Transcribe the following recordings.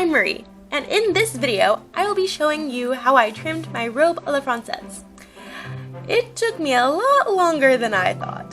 I'm Marie, and in this video, I will be showing you how I trimmed my robe a la Française. It took me a lot longer than I thought.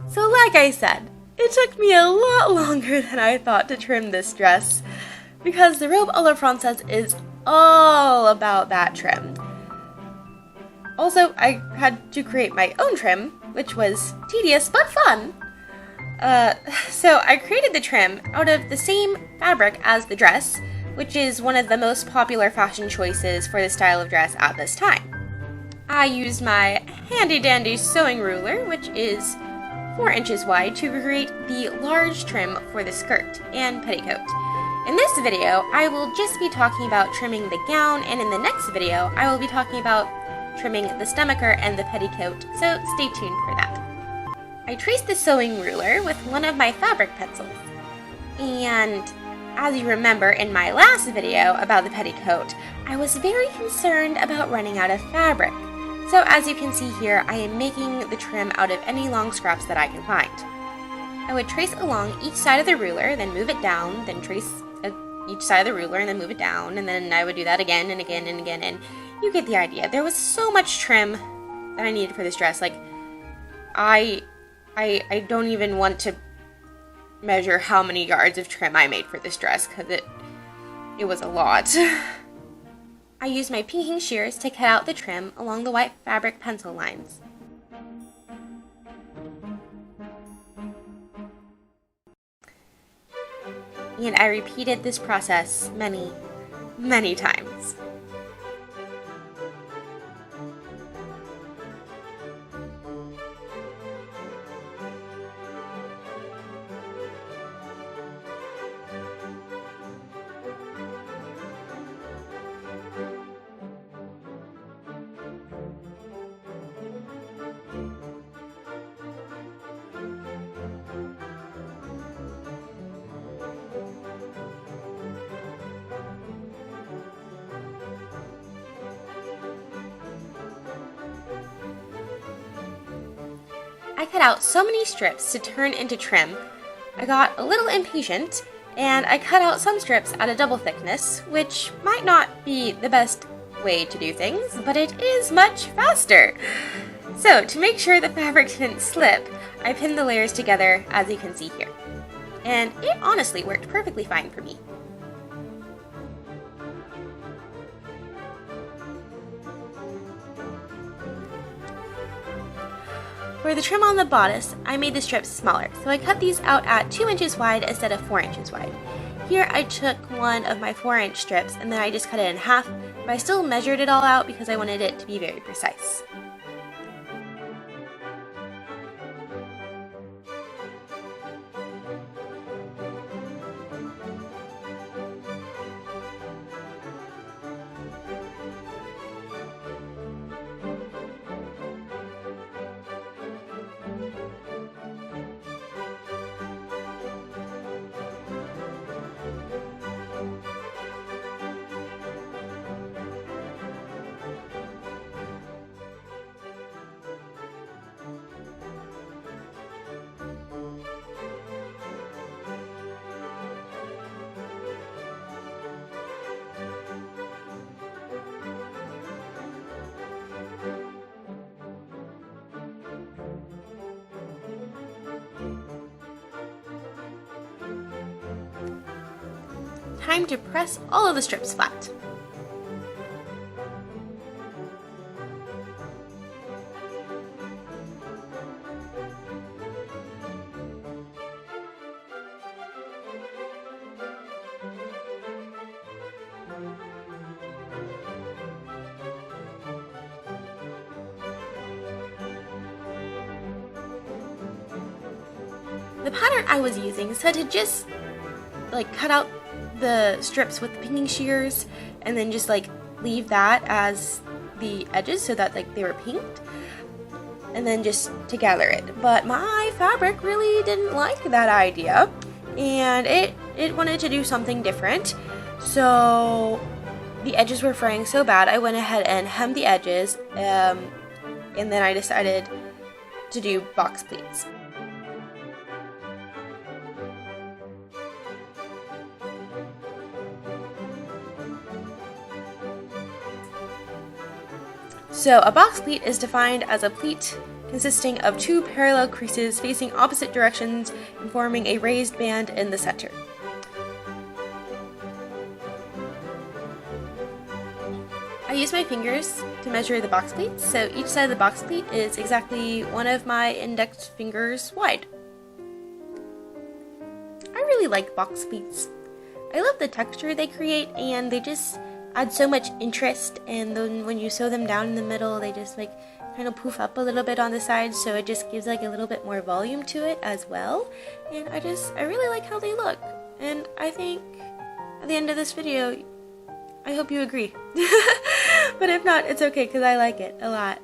So like I said, it took me a lot longer than I thought to trim this dress, because the robe a la Française is all about that trim. Also, I had to create my own trim, which was tedious but fun. So I created the trim out of the same fabric as the dress, which is one of the most popular fashion choices for the style of dress at this time. I used my handy-dandy sewing ruler, which is 4 inches wide, to create the large trim for the skirt and petticoat. In this video, I will just be talking about trimming the gown, and in the next video, I will be talking about trimming the stomacher and the petticoat, so stay tuned for that. I traced the sewing ruler with one of my fabric pencils, and as you remember in my last video about the petticoat, I was very concerned about running out of fabric. So as you can see here, I am making the trim out of any long scraps that I can find. I would trace along each side of the ruler, then move it down, then trace each side of the ruler and then move it down, and then I would do that again and again and again, and you get the idea. There was so much trim that I needed for this dress. Like, I don't even want to measure how many yards of trim I made for this dress, because it was a lot. I used my pinking shears to cut out the trim along the white fabric pencil lines. And I repeated this process many, many times. I cut out so many strips to turn into trim. I got a little impatient, and I cut out some strips at a double thickness, which might not be the best way to do things, but it is much faster. So, to make sure the fabric didn't slip, I pinned the layers together, as you can see here. And it honestly worked perfectly fine for me. For the trim on the bodice, I made the strips smaller, so I cut these out at 2 inches wide instead of 4 inches wide. Here I took one of my 4-inch strips and then I just cut it in half, but I still measured it all out because I wanted it to be very precise. Time to press all of the strips flat. The pattern I was using said to just cut out the strips with the pinking shears and then just leave that as the edges so that they were pinked. and then just to gather it. But my fabric really didn't like that idea, and it wanted to do something different. So the edges were fraying so bad, I went ahead and hemmed the edges, and then I decided to do box pleats. So a box pleat is defined as a pleat consisting of two parallel creases facing opposite directions and forming a raised band in the center. I use my fingers to measure the box pleats, so each side of the box pleat is exactly one of my index fingers wide. I really like box pleats. I love the texture they create, and they just add so much interest, and then when you sew them down in the middle, they just like kind of poof up a little bit on the sides, so it just gives like a little bit more volume to it as well. And I really like how they look, and I think at the end of this video, I hope you agree. But if not, it's okay, because I like it a lot.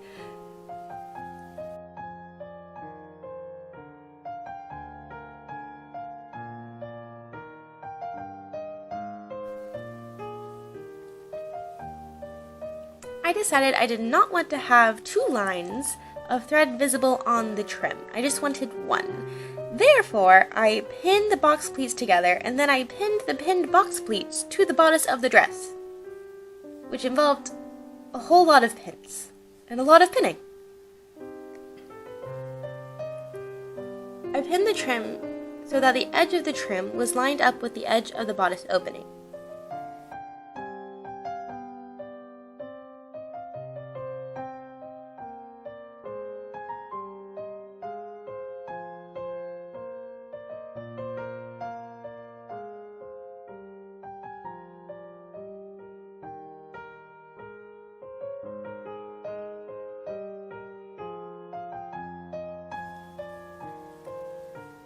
I decided I did not want to have two lines of thread visible on the trim. I just wanted one. Therefore, I pinned the box pleats together, and then I pinned the pinned box pleats to the bodice of the dress, which involved a whole lot of pins and a lot of pinning. I pinned the trim so that the edge of the trim was lined up with the edge of the bodice opening.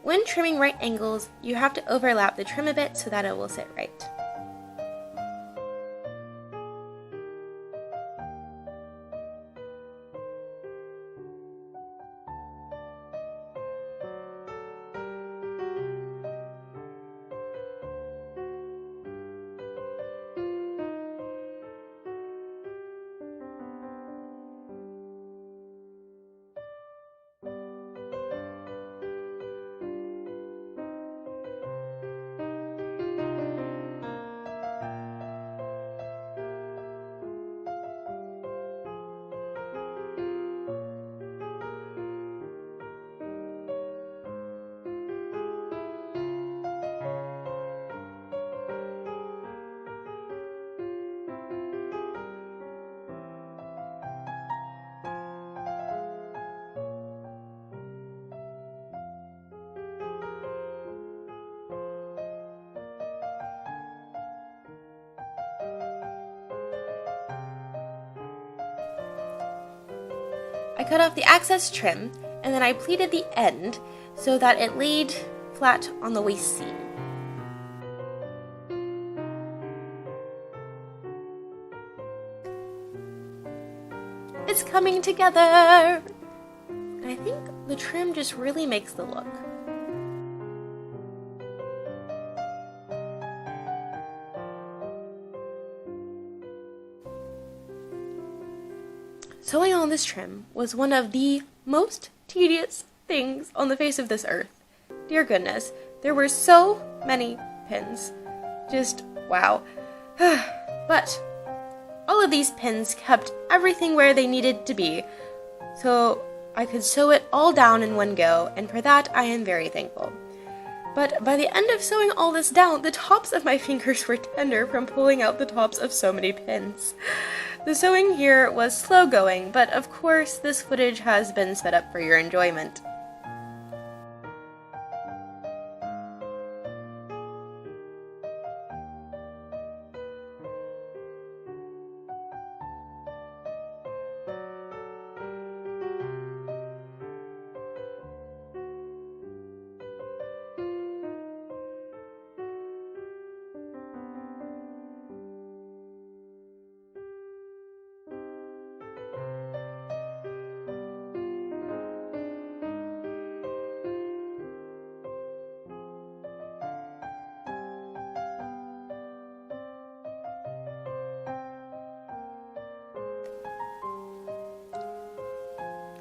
When trimming right angles, you have to overlap the trim a bit so that it will sit right. I cut off the excess trim, and then I pleated the end so that it laid flat on the waist seam. It's coming together! I think the trim just really makes the look. Sewing on this trim was one of the most tedious things on the face of this earth. Dear goodness, there were so many pins. Just wow. But all of these pins kept everything where they needed to be, so I could sew it all down in one go, and for that I am very thankful. But by the end of sewing all this down, the tops of my fingers were tender from pulling out the tops of so many pins. The sewing here was slow going, but of course this footage has been sped up for your enjoyment.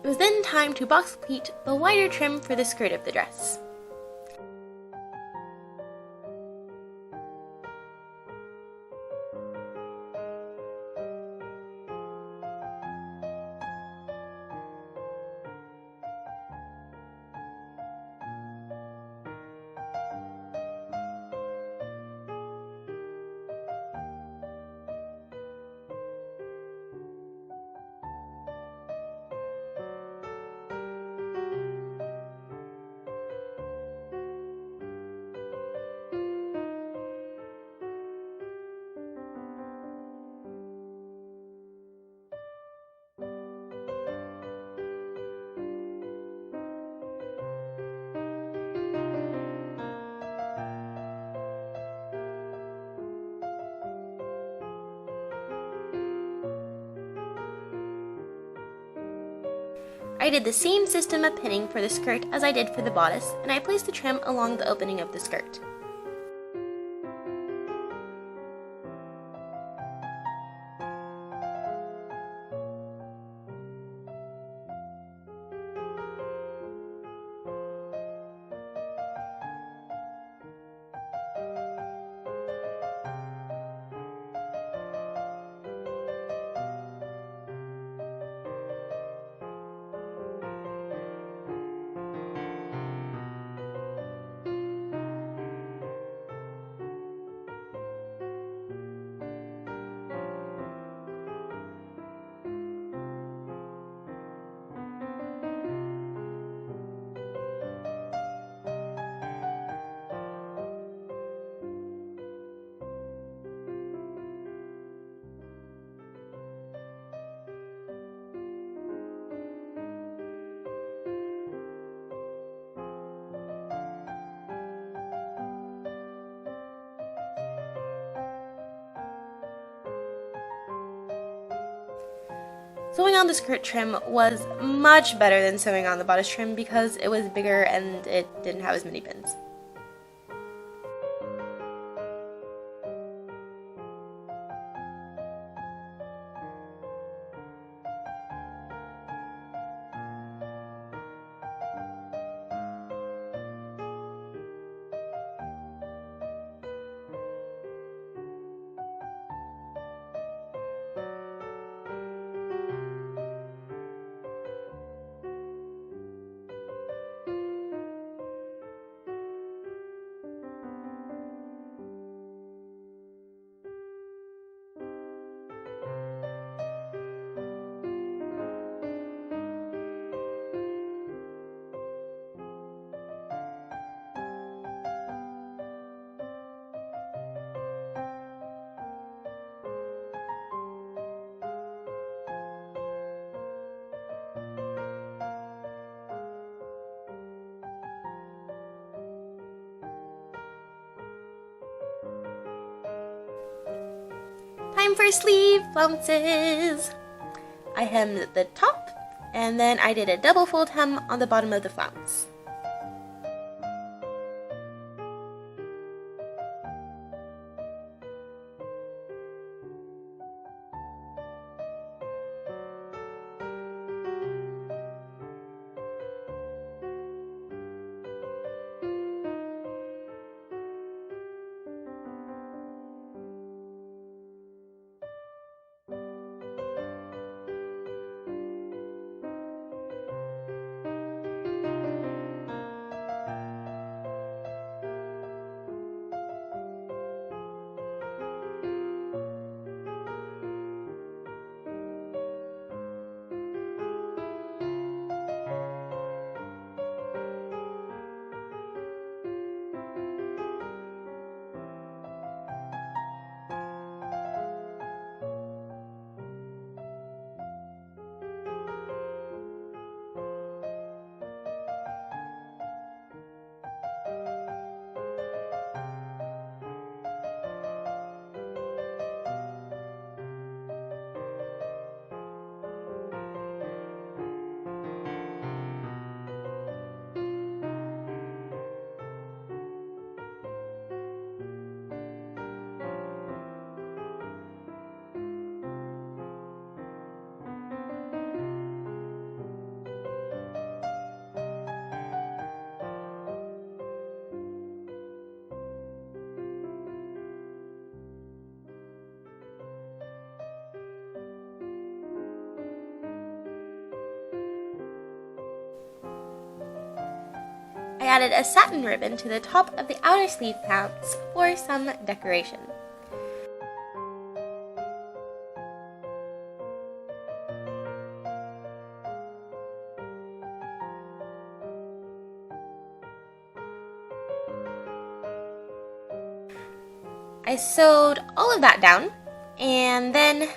It was then time to box pleat the wider trim for the skirt of the dress. I did the same system of pinning for the skirt as I did for the bodice, and I placed the trim along the opening of the skirt. Sewing on the skirt trim was much better than sewing on the bodice trim because it was bigger and it didn't have as many pins. Time for sleeve flounces! I hemmed the top, and then I did a double fold hem on the bottom of the flounce. I added a satin ribbon to the top of the outer sleeve pants for some decoration. I sewed all of that down, and then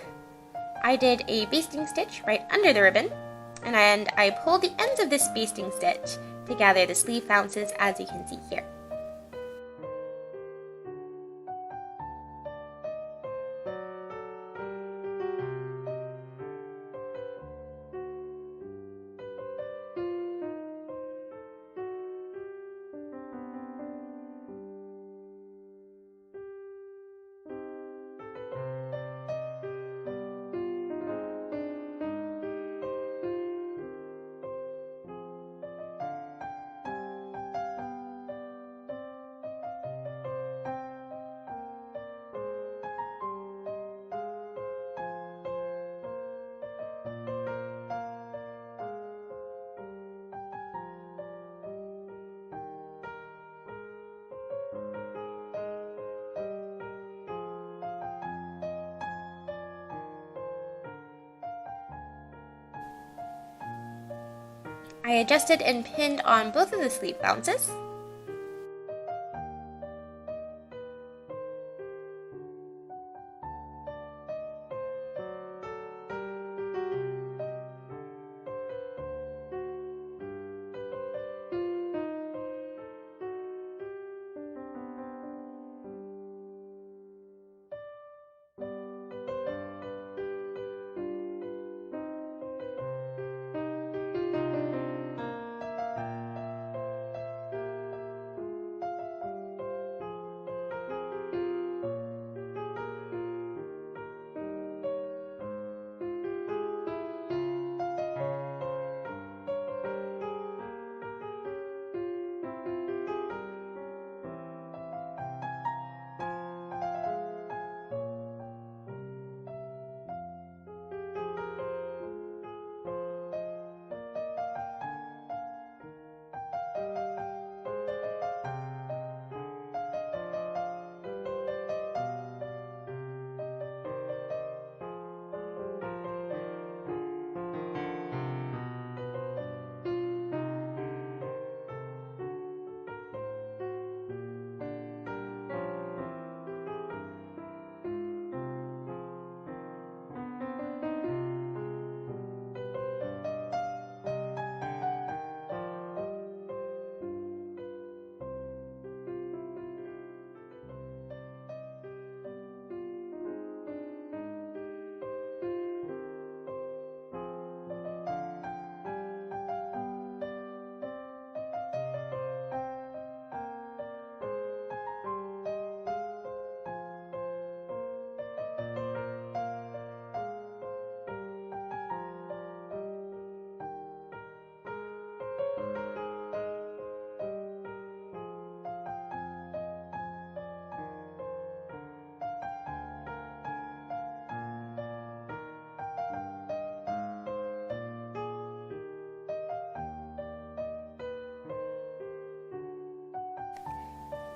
I did a basting stitch right under the ribbon, and I pulled the ends of this basting stitch to gather the sleeve flounces, as you can see here. I adjusted and pinned on both of the sleeve flounces.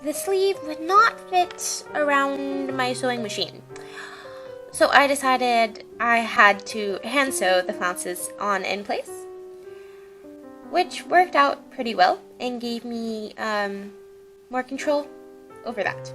The sleeve would not fit around my sewing machine, so I decided I had to hand sew the flounces on in place, which worked out pretty well and gave me more control over that.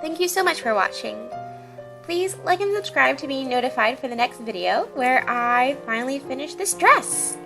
Thank you so much for watching. Please like and subscribe to be notified for the next video where I finally finish this dress.